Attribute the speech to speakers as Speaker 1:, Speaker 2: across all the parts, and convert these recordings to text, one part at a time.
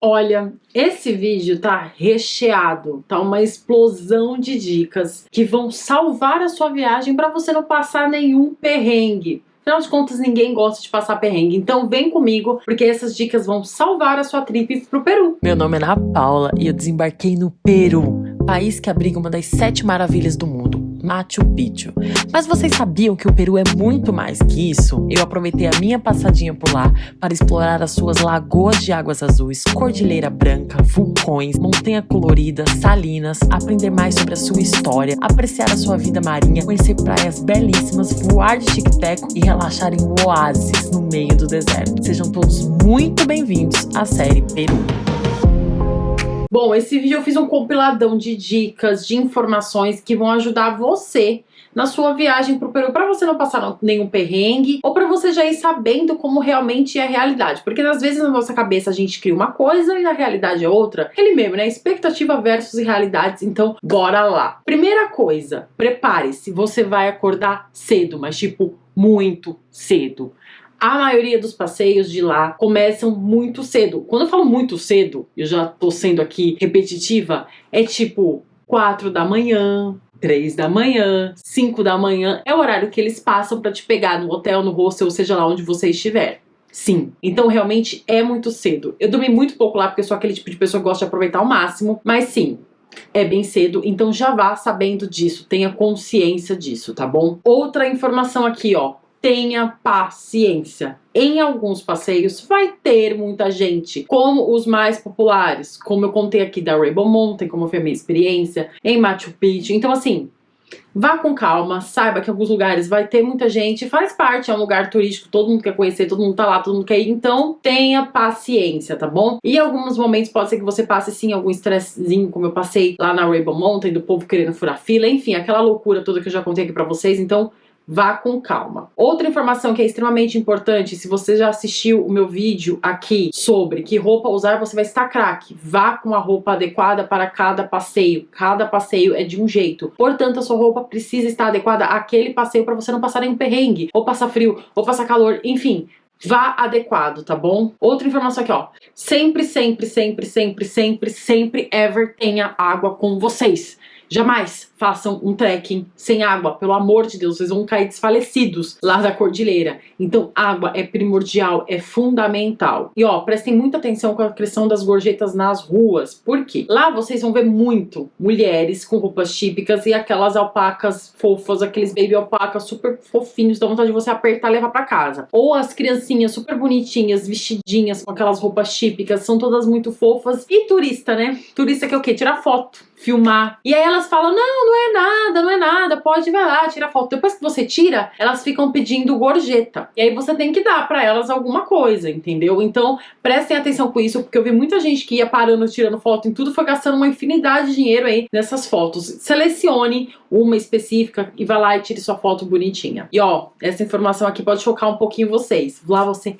Speaker 1: Olha, esse vídeo tá recheado, tá uma explosão de dicas que vão salvar a sua viagem para você não passar nenhum perrengue. Afinal de contas, ninguém gosta de passar perrengue, então vem comigo, porque essas dicas vão salvar a sua trip pro Peru.
Speaker 2: Meu nome é Ana Paula e eu desembarquei no Peru, país que abriga uma das 7 maravilhas do mundo, Machu Picchu. Mas vocês sabiam que o Peru é muito mais que isso? Eu aproveitei a minha passadinha por lá para explorar as suas lagoas de águas azuis, cordilheira branca, vulcões, montanha colorida, salinas, aprender mais sobre a sua história, apreciar a sua vida marinha, conhecer praias belíssimas, voar de tic-teco e relaxar em um oásis no meio do deserto. Sejam todos muito bem-vindos à série Peru.
Speaker 1: Bom, esse vídeo eu fiz um compiladão de dicas, de informações que vão ajudar você na sua viagem pro Peru, para você não passar nenhum perrengue, ou para você já ir sabendo como realmente é a realidade, porque às vezes na nossa cabeça a gente cria uma coisa e a realidade é outra. Aquele mesmo, né? Expectativa versus realidades, então bora lá. Primeira coisa, prepare-se, você vai acordar cedo, mas tipo, muito cedo. A maioria dos passeios de lá começam muito cedo. Quando eu falo muito cedo, eu já tô sendo aqui repetitiva, é tipo 4 da manhã, 3 da manhã, 5 da manhã. É o horário que eles passam pra te pegar no hotel, no hostel, ou seja lá onde você estiver. Sim, então realmente é muito cedo. Eu dormi muito pouco lá porque eu sou aquele tipo de pessoa que gosta de aproveitar ao máximo, mas sim, é bem cedo, então já vá sabendo disso, tenha consciência disso, tá bom? Outra informação aqui, ó. Tenha paciência. Em alguns passeios vai ter muita gente, como os mais populares, como eu contei aqui da Rainbow Mountain, como foi a minha experiência, em Machu Picchu. Então assim, vá com calma, saiba que em alguns lugares vai ter muita gente, faz parte, é um lugar turístico, todo mundo quer conhecer, todo mundo tá lá, todo mundo quer ir, então tenha paciência, tá bom? E em alguns momentos pode ser que você passe sim algum estressezinho, como eu passei lá na Rainbow Mountain, do povo querendo furar fila, enfim, aquela loucura toda que eu já contei aqui pra vocês, então vá com calma. Outra informação que é extremamente importante, se você já assistiu o meu vídeo aqui sobre que roupa usar, você vai estar craque. Vá com a roupa adequada para cada passeio. Cada passeio é de um jeito. Portanto, a sua roupa precisa estar adequada àquele passeio para você não passar nenhum perrengue, ou passar frio, ou passar calor, enfim. Vá adequado, tá bom? Outra informação aqui, ó. Sempre, sempre, sempre, sempre, sempre, sempre, ever tenha água com vocês. Jamais façam um trekking sem água, pelo amor de Deus, vocês vão cair desfalecidos lá da cordilheira. Então água é primordial, é fundamental. E ó, prestem muita atenção com a questão das gorjetas nas ruas, por quê? Lá vocês vão ver muito mulheres com roupas típicas e aquelas alpacas fofas, aqueles baby alpacas super fofinhos, dá vontade de você apertar e levar pra casa. Ou as criancinhas super bonitinhas, vestidinhas com aquelas roupas típicas, são todas muito fofas. E turista, né? Turista que é o quê? Tirar foto, filmar. E aí elas falam, não é nada, pode, vai lá, tira foto. Depois que você tira, elas ficam pedindo gorjeta. E aí você tem que dar pra elas alguma coisa, entendeu? Então, prestem atenção com isso, porque eu vi muita gente que ia parando, tirando foto em tudo, foi gastando uma infinidade de dinheiro aí nessas fotos. Selecione uma específica e vá lá e tire sua foto bonitinha. E ó, essa informação aqui pode chocar um pouquinho vocês. Lá você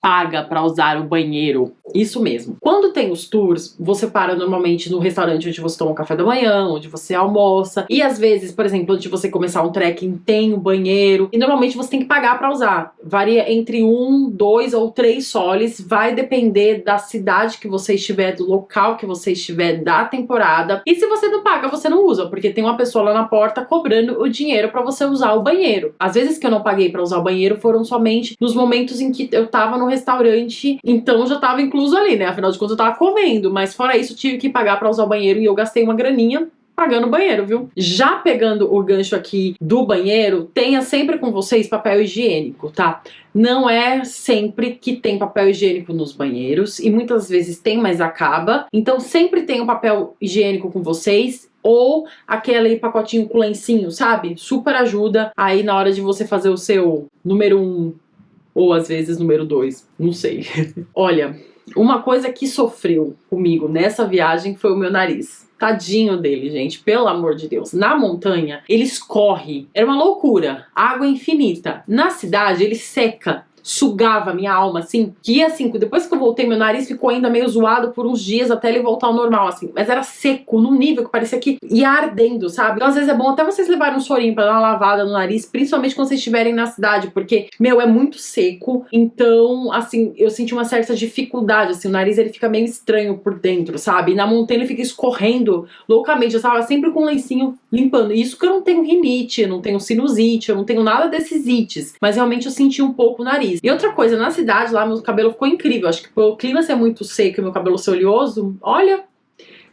Speaker 1: paga para usar o banheiro. Isso mesmo. Quando tem os tours, você para normalmente no restaurante onde você toma um café da manhã, onde você almoça. E às vezes, por exemplo, antes de você começar um trekking, tem um banheiro. E normalmente você tem que pagar para usar. Varia entre 1, 2 ou 3 soles. Vai depender da cidade que você estiver, do local que você estiver, da temporada. E se você não paga, você não usa, porque tem uma pessoa lá na porta cobrando o dinheiro para você usar o banheiro. Às vezes que eu não paguei para usar o banheiro foram somente nos momentos em que eu tava no restaurante, então já tava incluso ali, né? Afinal de contas eu tava comendo, mas fora isso tive que pagar pra usar o banheiro e eu gastei uma graninha pagando o banheiro, viu? Já pegando o gancho aqui do banheiro, tenha sempre com vocês papel higiênico, tá? Não é sempre que tem papel higiênico nos banheiros e muitas vezes tem, mas acaba. Então sempre tenha um papel higiênico com vocês ou aquele pacotinho com lencinho, sabe? Super ajuda aí na hora de você fazer o seu número 1 ou às vezes número 2, não sei. Olha, uma coisa que sofreu comigo nessa viagem foi o meu nariz. Tadinho dele, gente, pelo amor de Deus. Na montanha, ele escorre. Era uma loucura. Água infinita. Na cidade, ele seca. sugava minha alma, assim, que assim, depois que eu voltei, meu nariz ficou ainda meio zoado por uns dias até ele voltar ao normal, assim, mas era seco, num nível que parecia que ia ardendo, sabe? Então às vezes é bom até vocês levarem um sorinho pra dar uma lavada no nariz, principalmente quando vocês estiverem na cidade, porque, meu, é muito seco, então, assim, eu senti uma certa dificuldade, assim, o nariz ele fica meio estranho por dentro, sabe? E na montanha ele fica escorrendo loucamente, eu tava sempre com um lencinho limpando, isso que eu não tenho rinite, eu não tenho sinusite, eu não tenho nada desses ites, mas realmente eu senti um pouco o nariz. E outra coisa, na cidade lá, meu cabelo ficou incrível, acho que pelo clima ser muito seco e meu cabelo ser oleoso, olha,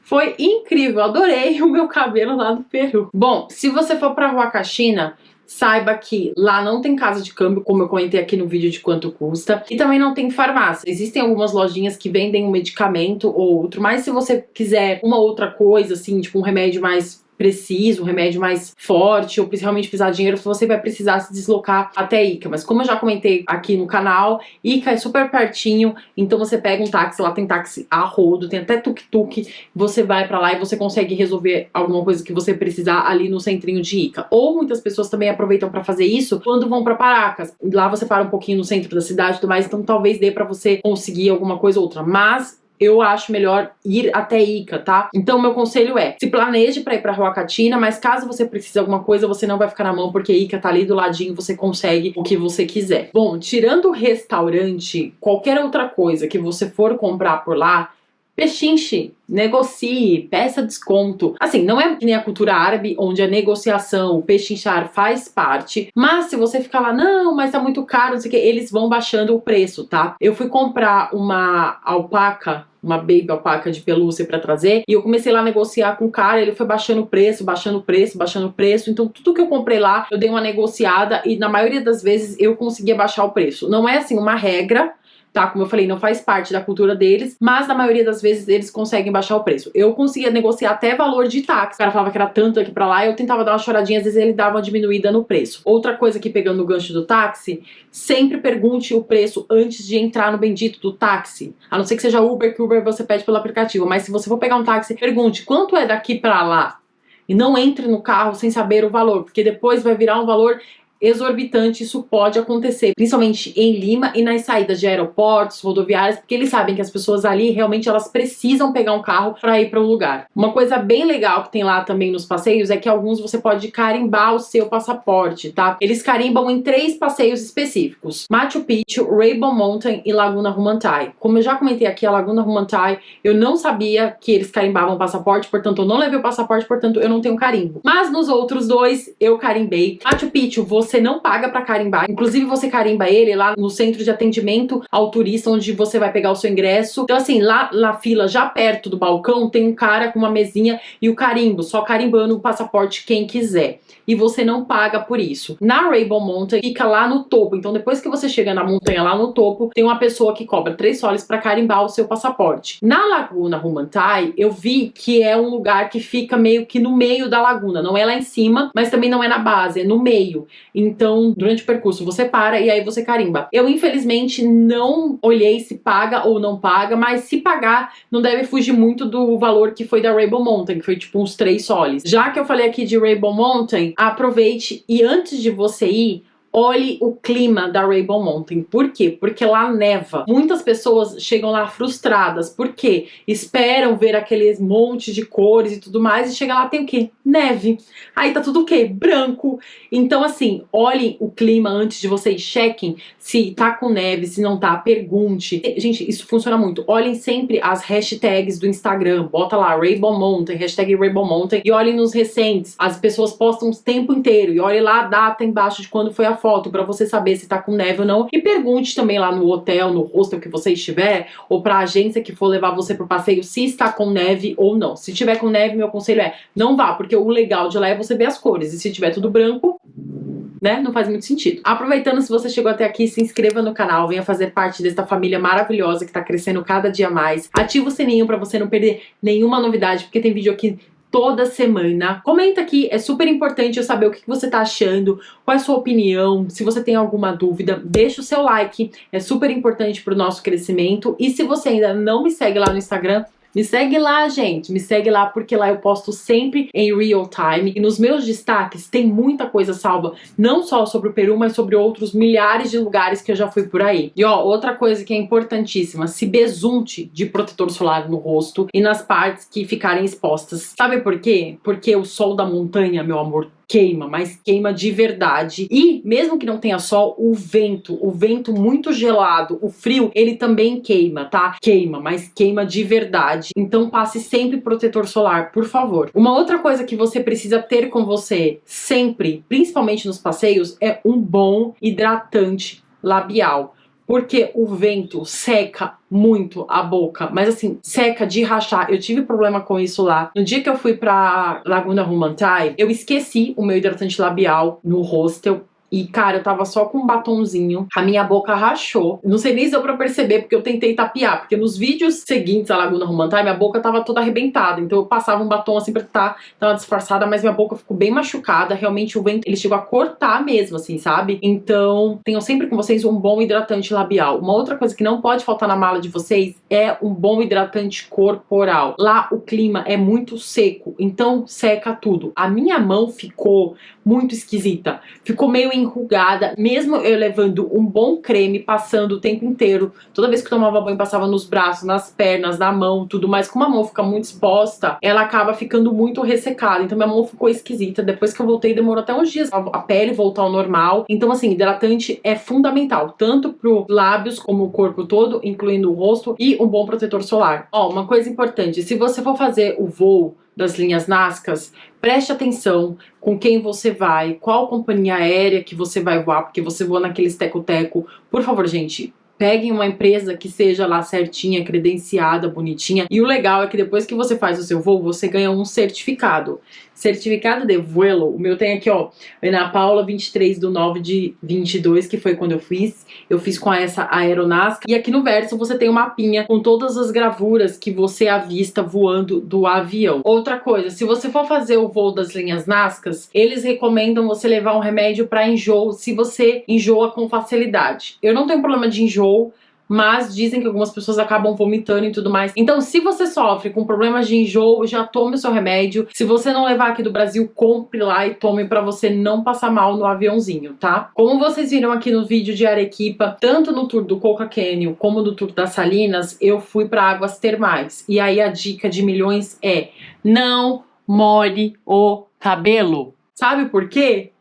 Speaker 1: foi incrível, adorei o meu cabelo lá no Peru. Bom, se você for pra Huacachina, saiba que lá não tem casa de câmbio, como eu comentei aqui no vídeo de quanto custa, e também não tem farmácia. Existem algumas lojinhas que vendem um medicamento ou outro, mas se você quiser uma outra coisa, assim, tipo um remédio mais preciso, um remédio mais forte, ou realmente precisar de dinheiro, você vai precisar se deslocar até Ica. Mas como eu já comentei aqui no canal, Ica é super pertinho, então você pega um táxi, lá tem táxi a rodo, tem até tuk-tuk, você vai pra lá e você consegue resolver alguma coisa que você precisar ali no centrinho de Ica. Ou muitas pessoas também aproveitam pra fazer isso quando vão pra Paracas. Lá você para um pouquinho no centro da cidade e tudo mais, então talvez dê pra você conseguir alguma coisa ou outra. Mas eu acho melhor ir até Ica, tá? Então meu conselho é, se planeje pra ir pra Huacachina, mas caso você precise de alguma coisa, você não vai ficar na mão, porque Ica tá ali do ladinho, você consegue o que você quiser. Bom, tirando o restaurante, qualquer outra coisa que você for comprar por lá, pechinche, negocie, peça desconto. Assim, não é que nem a cultura árabe, onde a negociação, o pechinchar faz parte, mas se você ficar lá, não, mas tá muito caro, não sei o que, eles vão baixando o preço, tá? Eu fui comprar uma alpaca, uma baby alpaca de pelúcia pra trazer, e eu comecei lá a negociar com o cara, ele foi baixando o preço, baixando o preço, baixando o preço, então tudo que eu comprei lá, eu dei uma negociada e na maioria das vezes eu conseguia baixar o preço. Não é assim uma regra, tá? Como eu falei, não faz parte da cultura deles, mas na maioria das vezes eles conseguem baixar o preço. Eu conseguia negociar até valor de táxi. O cara falava que era tanto aqui pra lá, eu tentava dar uma choradinha, às vezes ele dava uma diminuída no preço. Outra coisa que, pegando o gancho do táxi, sempre pergunte o preço antes de entrar no bendito do táxi. A não ser que seja Uber, que Uber você pede pelo aplicativo, mas se você for pegar um táxi, pergunte quanto é daqui pra lá. E não entre no carro sem saber o valor, porque depois vai virar um valor exorbitante. Isso pode acontecer, principalmente em Lima e nas saídas de aeroportos, rodoviárias, porque eles sabem que as pessoas ali realmente elas precisam pegar um carro para ir para um lugar. Uma coisa bem legal que tem lá também nos passeios é que alguns você pode carimbar o seu passaporte, tá? Eles carimbam em 3 passeios específicos: Machu Picchu, Rainbow Mountain e Laguna Humantay. Como eu já comentei aqui, a Laguna Humantay, eu não sabia que eles carimbavam o passaporte, portanto eu não levei o passaporte, portanto eu não tenho carimbo. Mas nos outros 2 eu carimbei. Machu Picchu você não paga pra carimbar, inclusive você carimba ele lá no centro de atendimento ao turista, onde você vai pegar o seu ingresso. Então assim, lá na fila, já perto do balcão, tem um cara com uma mesinha e o carimbo, só carimbando o passaporte quem quiser. E você não paga por isso. Na Rainbow Mountain fica lá no topo, então depois que você chega na montanha lá no topo, tem uma pessoa que cobra 3 soles pra carimbar o seu passaporte. Na Laguna Humantay, eu vi que é um lugar que fica meio que no meio da laguna, não é lá em cima, mas também não é na base, é no meio. Então, durante o percurso, você para e aí você carimba. Eu, infelizmente, não olhei se paga ou não paga, mas se pagar, não deve fugir muito do valor que foi da Rainbow Mountain, que foi tipo uns 3 soles. Já que eu falei aqui de Rainbow Mountain, aproveite e antes de você ir, olhe o clima da Rainbow Mountain. Por quê? Porque lá neva. Muitas pessoas chegam lá frustradas. Por quê? Esperam ver aqueles montes de cores e tudo mais, e chega lá, tem o quê? Neve. Aí tá tudo o quê? Branco. Então assim, olhem o clima antes de vocês, chequem se tá com neve, se não tá, pergunte. Gente, isso funciona muito. Olhem sempre as hashtags do Instagram. Bota lá, Rainbow Mountain, hashtag Rainbow Mountain, e olhem nos recentes. As pessoas postam o tempo inteiro, e olhem lá a data embaixo de quando foi a foto, pra você saber se tá com neve ou não. E pergunte também lá no hotel, no hostel que você estiver, ou pra agência que for levar você pro passeio, se está com neve ou não. Se tiver com neve, meu conselho é, não vá, porque o legal de lá é você ver as cores, e se tiver tudo branco, né, não faz muito sentido. Aproveitando, se você chegou até aqui, se inscreva no canal, venha fazer parte desta família maravilhosa que tá crescendo cada dia mais. Ativa o sininho pra você não perder nenhuma novidade, porque tem vídeo aqui toda semana. Comenta aqui, é super importante eu saber o que você tá achando, qual é a sua opinião, se você tem alguma dúvida, deixa o seu like, é super importante pro nosso crescimento. E se você ainda não me segue lá no Instagram, Me segue lá, gente. Me segue lá porque lá eu posto sempre em real time. E nos meus destaques tem muita coisa salva. Não só sobre o Peru, mas sobre outros milhares de lugares que eu já fui por aí. E ó, outra coisa que é importantíssima. Se besunte de protetor solar no rosto e nas partes que ficarem expostas. Sabe por quê? Porque o sol da montanha, meu amor, queima, mas queima de verdade. E mesmo que não tenha sol, o vento muito gelado, o frio, ele também queima, tá? Queima, mas queima de verdade. Então passe sempre protetor solar, por favor. Uma outra coisa que você precisa ter com você sempre, principalmente nos passeios, é um bom hidratante labial. Porque o vento seca muito a boca, mas assim, seca de rachar. Eu tive problema com isso lá. No dia que eu fui pra Laguna Humantay, eu esqueci o meu hidratante labial no hostel. E, cara, eu tava só com um batonzinho, a minha boca rachou. Não sei nem se deu pra perceber, porque eu tentei tapear. Porque nos vídeos seguintes à Laguna Humantay, minha boca tava toda arrebentada. Então eu passava um batom assim pra dar uma disfarçada, mas minha boca ficou bem machucada. Realmente o vento, ele chegou a cortar mesmo, assim, sabe? Então, tenham sempre com vocês um bom hidratante labial. Uma outra coisa que não pode faltar na mala de vocês é um bom hidratante corporal. Lá o clima é muito seco, então seca tudo. A minha mão ficou muito esquisita. Ficou meio enrugada, mesmo eu levando um bom creme, passando o tempo inteiro, toda vez que eu tomava banho, passava nos braços, nas pernas, na mão, tudo mais. Como a mão fica muito exposta, ela acaba ficando muito ressecada, então minha mão ficou esquisita. Depois que eu voltei, demorou até uns dias a pele voltar ao normal. Então assim, hidratante é fundamental, tanto pro lábios como o corpo todo, incluindo o rosto, e um bom protetor solar. Ó, uma coisa importante, se você for fazer o voo das linhas Nazcas, preste atenção com quem você vai, qual companhia aérea que você vai voar, porque você voa naqueles teco-teco. Por favor, gente, peguem uma empresa que seja lá certinha, credenciada, bonitinha. E o legal é que depois que você faz o seu voo, você ganha um certificado. Certificado de vuelo. O meu tem aqui, ó, Ana Paula, 23/9/22, que foi quando eu fiz. Eu fiz com essa Aeronazca. E aqui no verso você tem um mapinha com todas as gravuras que você avista voando do avião. Outra coisa, se você for fazer o voo das linhas Nazcas, eles recomendam você levar um remédio para enjoo, se você enjoa com facilidade. Eu não tenho problema de enjoo, mas dizem que algumas pessoas acabam vomitando e tudo mais. Então, se você sofre com problemas de enjoo, já tome o seu remédio. Se você não levar aqui do Brasil, compre lá e tome pra você não passar mal no aviãozinho, tá? Como vocês viram aqui no vídeo de Arequipa, tanto no tour do Coca Canyon como no tour das Salinas, eu fui pra águas termais. E aí a dica de milhões é: não molhe o cabelo. Sabe por quê?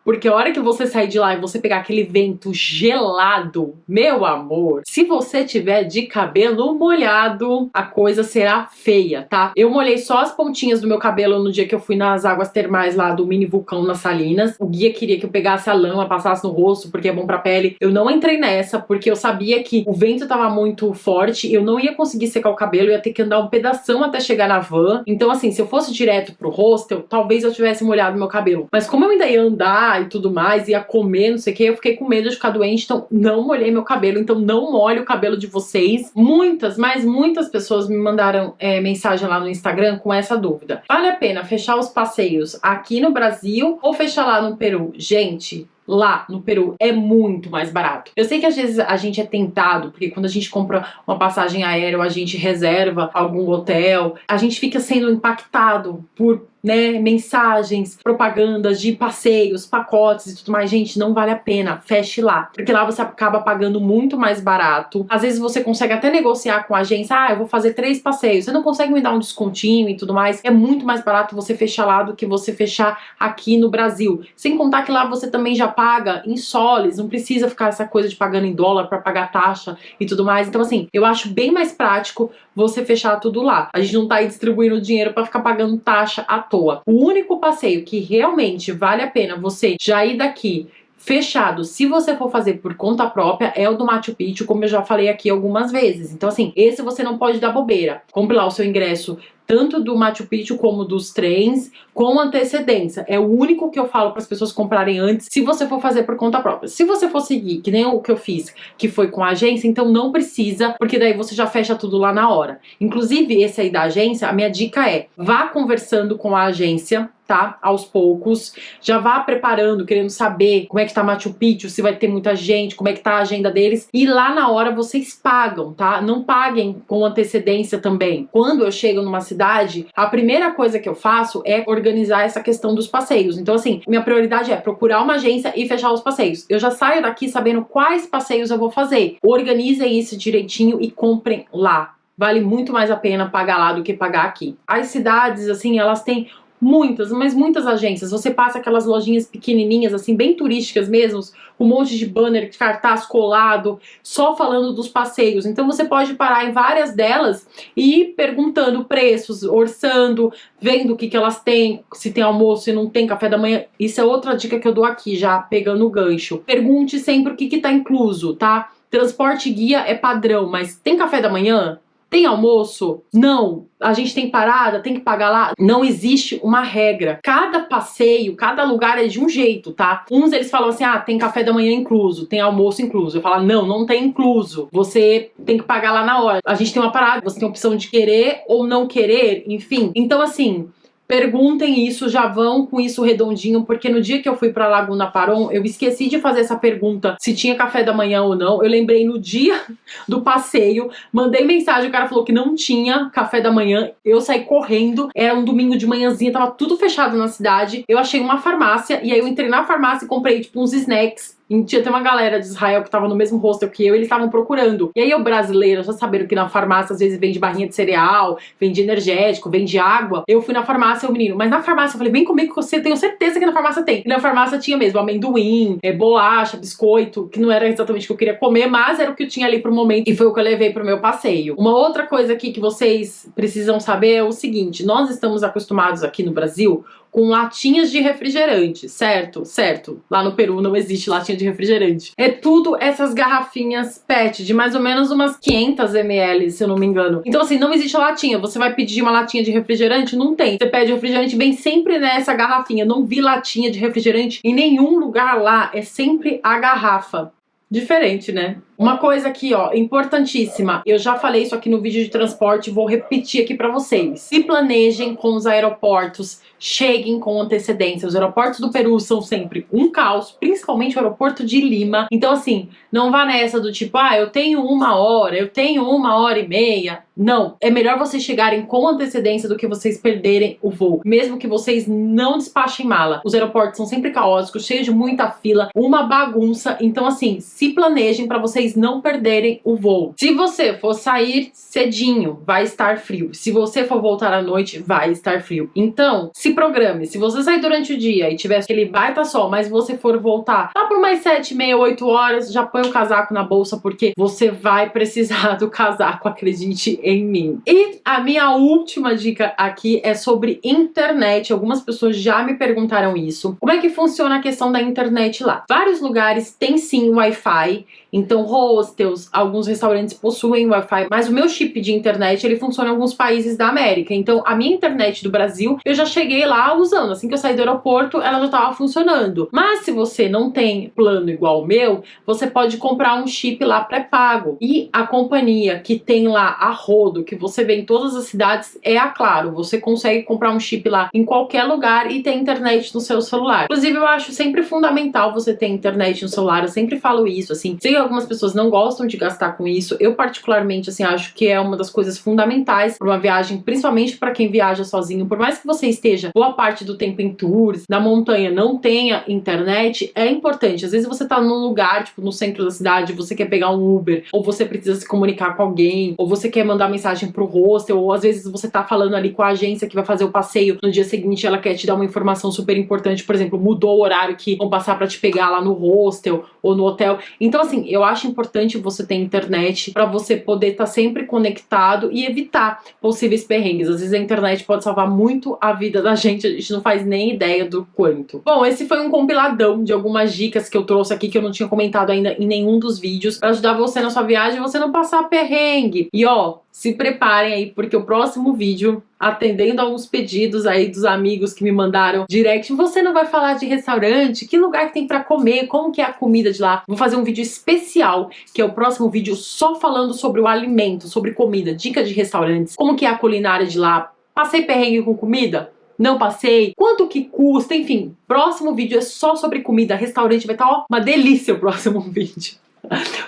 Speaker 1: Porque a hora que você sair de lá e você pegar aquele vento gelado, meu amor, se você tiver de cabelo molhado, a coisa será feia, tá? Eu molhei só as pontinhas do meu cabelo no dia que eu fui nas águas termais lá do mini vulcão nas Salinas. O guia queria que eu pegasse a lama, passasse no rosto, porque é bom pra pele. Eu não entrei nessa, porque eu sabia que o vento tava muito forte, eu não ia conseguir secar o cabelo, eu ia ter que andar um pedação até chegar na van. Então, assim, se eu fosse direto pro hostel, talvez eu tivesse molhado meu cabelo. Mas como eu ainda ia andar e tudo mais, ia comer, não sei o que, eu fiquei com medo de ficar doente, então não molhei meu cabelo. Então não molhe o cabelo de vocês. Muitas, mas muitas pessoas me mandaram mensagem lá no Instagram com essa dúvida: vale a pena fechar os passeios aqui no Brasil ou fechar lá no Peru? Gente, lá no Peru é muito mais barato. Eu sei que às vezes a gente é tentado, porque quando a gente compra uma passagem aérea ou a gente reserva algum hotel, a gente fica sendo impactado por mensagens, propagandas de passeios, pacotes e tudo mais. Gente, não vale a pena, feche lá, porque lá você acaba pagando muito mais barato. Às vezes você consegue até negociar com a agência: eu vou fazer 3 passeios, você não consegue me dar um descontinho e tudo mais. É muito mais barato você fechar lá do que você fechar aqui no Brasil, sem contar que lá você também já paga em soles, não precisa ficar essa coisa de pagando em dólar para pagar taxa e tudo mais. Então assim, eu acho bem mais prático você fechar tudo lá. A gente não tá aí distribuindo dinheiro para ficar pagando taxa à toa. O único passeio que realmente vale a pena você já ir daqui fechado, se você for fazer por conta própria, é o do Machu Picchu, como eu já falei aqui algumas vezes. Então assim, esse você não pode dar bobeira. Compre lá o seu ingresso, tanto do Machu Picchu como dos trens, com antecedência. É o único que eu falo para as pessoas comprarem antes, se você for fazer por conta própria. Se você for seguir, que nem o que eu fiz, que foi com a agência, então não precisa, porque daí você já fecha tudo lá na hora. Inclusive, esse aí da agência, a minha dica é: vá conversando com a agência, tá? tá? Aos poucos. Já vá preparando, querendo saber como é que tá Machu Picchu, se vai ter muita gente, como é que tá a agenda deles. E lá na hora vocês pagam, tá? Não paguem com antecedência também. Quando eu chego numa cidade, a primeira coisa que eu faço é organizar essa questão dos passeios. Então, assim, minha prioridade é procurar uma agência e fechar os passeios. Eu já saio daqui sabendo quais passeios eu vou fazer. Organizem isso direitinho e comprem lá. Vale muito mais a pena pagar lá do que pagar aqui. As cidades, assim, elas têm muitas, mas muitas agências. Você passa aquelas lojinhas pequenininhas, assim, bem turísticas mesmo, um monte de banner, cartaz colado, só falando dos passeios. Então você pode parar em várias delas e ir perguntando preços, orçando, vendo o que elas têm, se tem almoço, se não tem café da manhã. Isso é outra dica que eu dou aqui, já pegando o gancho. Pergunte sempre o que tá incluso, tá? Transporte guia é padrão, mas tem café da manhã? Tem almoço? Não. A gente tem parada? Tem que pagar lá? Não existe uma regra. Cada passeio, cada lugar é de um jeito, tá? Uns eles falam assim, ah, tem café da manhã incluso, tem almoço incluso. Eu falo, não, não tem incluso. Você tem que pagar lá na hora. A gente tem uma parada, você tem a opção de querer ou não querer, enfim. Então, assim, perguntem isso, já vão com isso redondinho, porque no dia que eu fui pra Laguna Paron, eu esqueci de fazer essa pergunta se tinha café da manhã ou não. Eu lembrei no dia do passeio, mandei mensagem, o cara falou que não tinha café da manhã, eu saí correndo, era um domingo de manhãzinha, tava tudo fechado na cidade, eu achei uma farmácia, e aí eu entrei na farmácia e comprei tipo uns snacks. Tinha até uma galera de Israel que tava no mesmo hostel que eu, eles estavam procurando. E aí eu, brasileira, já sabendo que na farmácia às vezes vende barrinha de cereal, vende energético, vende água. Eu fui na farmácia, o menino, mas na farmácia eu falei, vem comigo que você tenho certeza que na farmácia tem. E na farmácia tinha mesmo amendoim, bolacha, biscoito, que não era exatamente o que eu queria comer, mas era o que eu tinha ali pro momento e foi o que eu levei pro meu passeio. Uma outra coisa aqui que vocês precisam saber é o seguinte, nós estamos acostumados aqui no Brasil com latinhas de refrigerante, certo? Certo. Lá no Peru não existe latinha de refrigerante. É tudo essas garrafinhas PET, de mais ou menos umas 500 ml, se eu não me engano. Então, assim, não existe latinha. Você vai pedir uma latinha de refrigerante? Não tem. Você pede refrigerante, vem sempre nessa garrafinha. Não vi latinha de refrigerante em nenhum lugar lá. É sempre a garrafa. Diferente, né? Uma coisa aqui, ó, importantíssima. Eu já falei isso aqui no vídeo de transporte, vou repetir aqui pra vocês. Se planejem com os aeroportos, cheguem com antecedência. Os aeroportos do Peru são sempre um caos, principalmente o aeroporto de Lima. Então, assim, não vá nessa do tipo, ah, eu tenho 1 hora, eu tenho 1 hora e meia. Não, é melhor vocês chegarem com antecedência do que vocês perderem o voo. Mesmo que vocês não despachem mala. Os aeroportos são sempre caóticos, cheios de muita fila, uma bagunça. Então, assim, se planejem pra vocês não perderem o voo. Se você for sair cedinho, vai estar frio. Se você for voltar à noite, vai estar frio. Então, se programe. Se você sair durante o dia e tiver aquele baita sol, mas você for voltar lá por mais 7, meia, 8 horas, já põe o casaco na bolsa, porque você vai precisar do casaco, acredite em mim. E a minha última dica aqui é sobre internet. Algumas pessoas já me perguntaram isso. Como é que funciona a questão da internet lá? Vários lugares têm sim Wi-Fi, então hostels, alguns restaurantes possuem Wi-Fi, mas o meu chip de internet, ele funciona em alguns países da América. Então a minha internet do Brasil, eu já cheguei lá usando. Assim que eu saí do aeroporto, ela já estava funcionando. Mas se você não tem plano igual o meu, você pode comprar um chip lá pré-pago. E a companhia que tem lá a rodo, que você vê em todas as cidades, é a Claro. Você consegue comprar um chip lá em qualquer lugar e ter internet no seu celular. Inclusive, eu acho sempre fundamental você ter internet no celular. Eu sempre falo isso, assim. Sei que algumas pessoas não gostam de gastar com isso. Eu, particularmente, assim, acho que é uma das coisas fundamentais para uma viagem, principalmente para quem viaja sozinho. Por mais que você esteja boa parte do tempo em tours, na montanha, não tenha internet, é importante. Às vezes você tá num lugar, tipo, no centro da cidade, você quer pegar um Uber, ou você precisa se comunicar com alguém, ou você quer mandar mensagem pro hostel, ou às vezes você tá falando ali com a agência que vai fazer o passeio, no dia seguinte ela quer te dar uma informação super importante, por exemplo, mudou o horário que vão passar pra te pegar lá no hostel ou no hotel. Então, assim, eu acho importante você ter internet pra você poder estar sempre conectado e evitar possíveis perrengues. Às vezes a internet pode salvar muito a vida da gente, a gente não faz nem ideia do quanto. Bom, esse foi um compiladão de algumas dicas que eu trouxe aqui que eu não tinha comentado ainda em nenhum dos vídeos pra ajudar você na sua viagem e você não passar perrengue. E ó, se preparem aí, porque o próximo vídeo, atendendo a alguns pedidos aí dos amigos que me mandaram direct, você não vai falar de restaurante, que lugar que tem pra comer, como que é a comida de lá. Vou fazer um vídeo especial, que é o próximo vídeo só falando sobre o alimento, sobre comida, dica de restaurantes, como que é a culinária de lá. Passei perrengue com comida? Não passei? Quanto que custa? Enfim, próximo vídeo é só sobre comida, restaurante, vai estar, ó, uma delícia o próximo vídeo.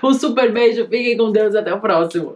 Speaker 1: Um super beijo, fiquem com Deus, até o próximo.